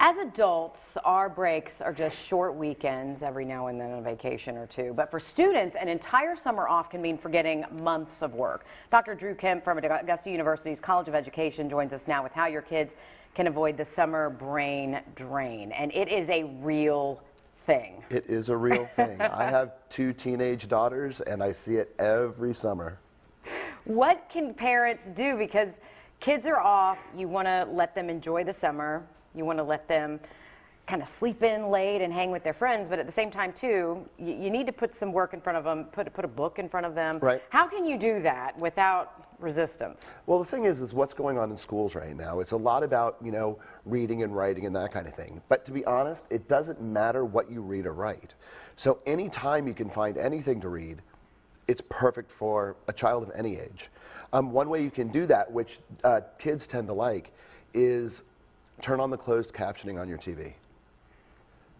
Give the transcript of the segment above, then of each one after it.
As adults, our breaks are just short weekends, every now and then a vacation or two. But for students, an entire summer off can mean forgetting months of work. Dr. Drew Kemp from Augusta University's College of Education joins us now with how your kids can avoid the summer brain drain. And it is a real thing. It is a real thing. I have 2 teenage daughters, and I see it every summer. What can parents do? Because kids are off, you want to let them enjoy the summer. You want to let them kind of sleep in late and hang with their friends, but at the same time, too, you need to put some work in front of them, put a book in front of them. Right. How can you do that without resistance? Well, the thing is what's going on in schools right now. It's a lot about, reading and writing and that kind of thing. But to be honest, it doesn't matter what you read or write. So anytime you can find anything to read, it's perfect for a child of any age. One way you can do that, which kids tend to like, is turn on the closed captioning on your TV,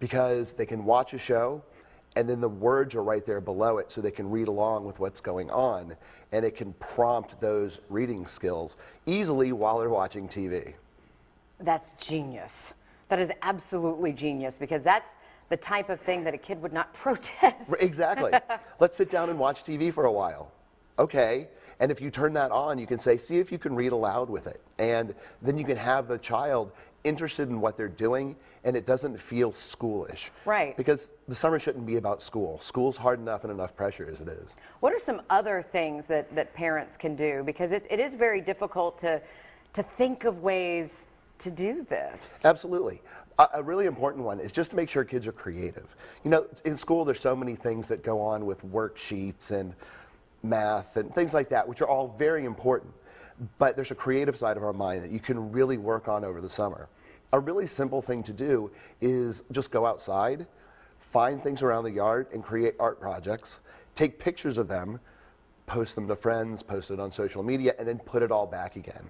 because they can watch a show and then the words are right there below it so they can read along with what's going on, and it can prompt those reading skills easily while they're watching TV. That's genius. That is absolutely genius, because that's the type of thing that a kid would not protest. Exactly. Let's sit down and watch TV for a while. Okay. And if you turn that on, you can say, see if you can read aloud with it. And then you can have the child interested in what they're doing, and it doesn't feel schoolish. Right. Because the summer shouldn't be about school. School's hard enough and enough pressure as it is. What are some other things that parents can do? Because it is very difficult to think of ways to do this. Absolutely. A really important one is just to make sure kids are creative. In school there's so many things that go on with worksheets and math and things like that, which are all very important. But there's a creative side of our mind that you can really work on over the summer. A really simple thing to do is just go outside, find things around the yard, and create art projects. Take pictures of them, post them to friends, post it on social media, and then put it all back again.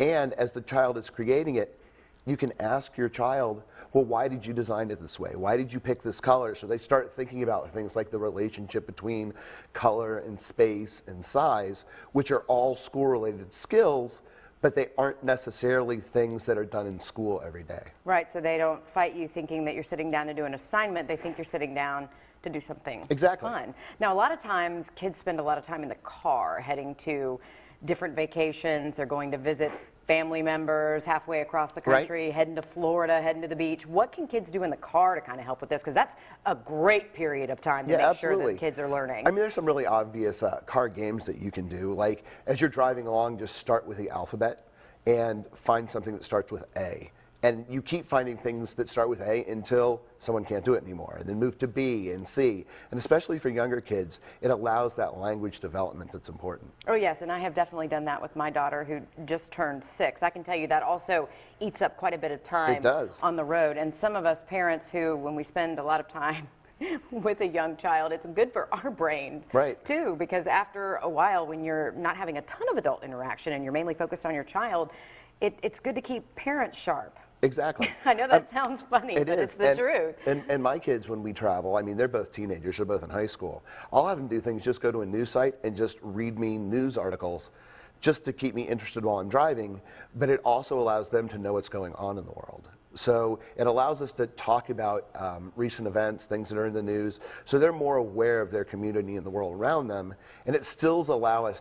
And as the child is creating it, you can ask your child, well, why did you design it this way? Why did you pick this color? So they start thinking about things like the relationship between color and space and size, which are all school-related skills, but they aren't necessarily things that are done in school every day. Right, so they don't fight you thinking that you're sitting down to do an assignment. They think you're sitting down to do something fun. Now, a lot of times, kids spend a lot of time in the car heading to different vacations. They're going to visit family members halfway across the country, right, heading to Florida, heading to the beach. What can kids do in the car to kind of help with this? Because that's a great period of time to make sure that kids are learning. I mean, there's some really obvious car games that you can do. Like, as you're driving along, just start with the alphabet and find something that starts with A. And you keep finding things that start with A until someone can't do it anymore. And then move to B and C. And especially for younger kids, it allows that language development that's important. Oh, yes, and I have definitely done that with my daughter, who just turned 6. I can tell you that also eats up quite a bit of time on the road. And some of us parents who, when we spend a lot of time with a young child, it's good for our brains, too, because after a while, when you're not having a ton of adult interaction and you're mainly focused on your child, it's good to keep parents sharp. Exactly. I know that sounds funny, but it's the truth. And my kids, when we travel, I mean, they're both teenagers, they're both in high school. I'll have them do things, just go to a news site and just read me news articles just to keep me interested while I'm driving, but it also allows them to know what's going on in the world. So it allows us to talk about recent events, things that are in the news, so they're more aware of their community and the world around them, and it still allows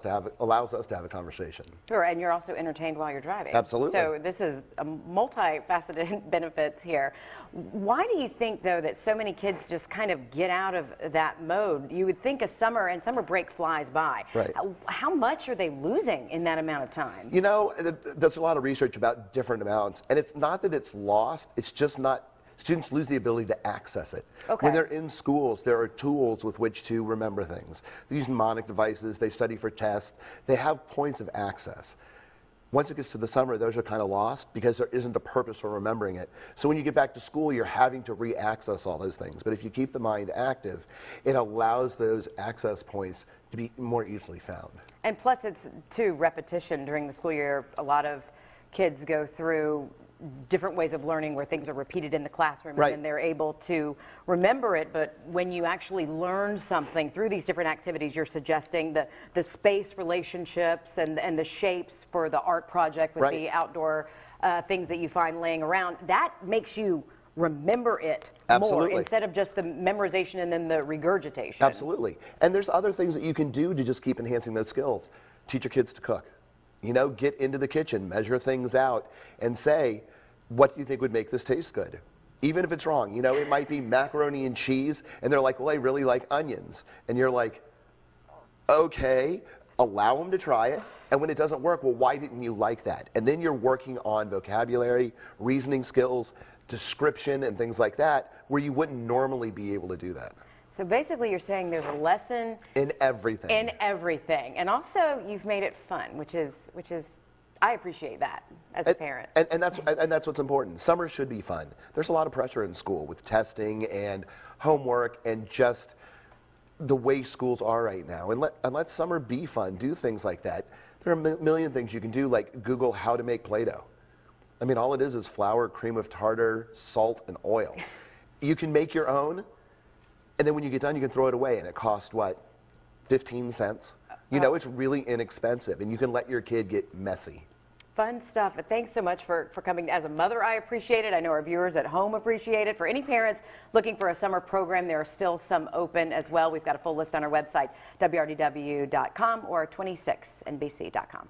us to have a conversation. Sure, and you're also entertained while you're driving. Absolutely. So this is a multifaceted benefits here. Why do you think, though, that so many kids just kind of get out of that mode? You would think a summer break flies by. Right. How much are they losing in that amount of time? There's a lot of research about different amounts, and it's not that it's lost, it's just not, students lose the ability to access it. When they're in schools, there are tools with which to remember things. They use mnemonic devices, they study for tests, they have points of access. Once it gets to the summer, those are kind of lost because there isn't a purpose for remembering it. So when you get back to school, you're having to re-access all those things. But if you keep the mind active, it allows those access points to be more easily found. And plus, it's, too, repetition during the school year. A lot of kids go through different ways of learning where things are repeated in the classroom, and then they're able to remember it. But when you actually learn something through these different activities, you're suggesting the space relationships and the shapes for the art project with the outdoor things that you find laying around, that makes you remember it Absolutely. more instead of just the memorization and then the regurgitation. Absolutely. And there's other things that you can do to just keep enhancing those skills. Teach your kids to cook. You know, get into the kitchen, measure things out, and say, what do you think would make this taste good? Even if it's wrong. You know, it might be macaroni and cheese, and they're like, well, I really like onions. And you're like, okay, allow them to try it. And when it doesn't work, well, why didn't you like that? And then you're working on vocabulary, reasoning skills, description, and things like that, where you wouldn't normally be able to do that. So basically you're saying there's a lesson in everything. In everything. And also you've made it fun, which is I appreciate that as a parent. And that's what's important. Summer should be fun. There's a lot of pressure in school with testing and homework and just the way schools are right now. And let summer be fun. Do things like that. There are a million things you can do, like Google how to make Play-Doh. I mean, all it is flour, cream of tartar, salt, and oil. You can make your own, and then when you get done, you can throw it away, and it costs, what, 15 cents? You know, it's really inexpensive, and you can let your kid get messy. Fun stuff. But thanks so much for coming. As a mother, I appreciate it. I know our viewers at home appreciate it. For any parents looking for a summer program, there are still some open as well. We've got a full list on our website, WRDW.com or 26NBC.com.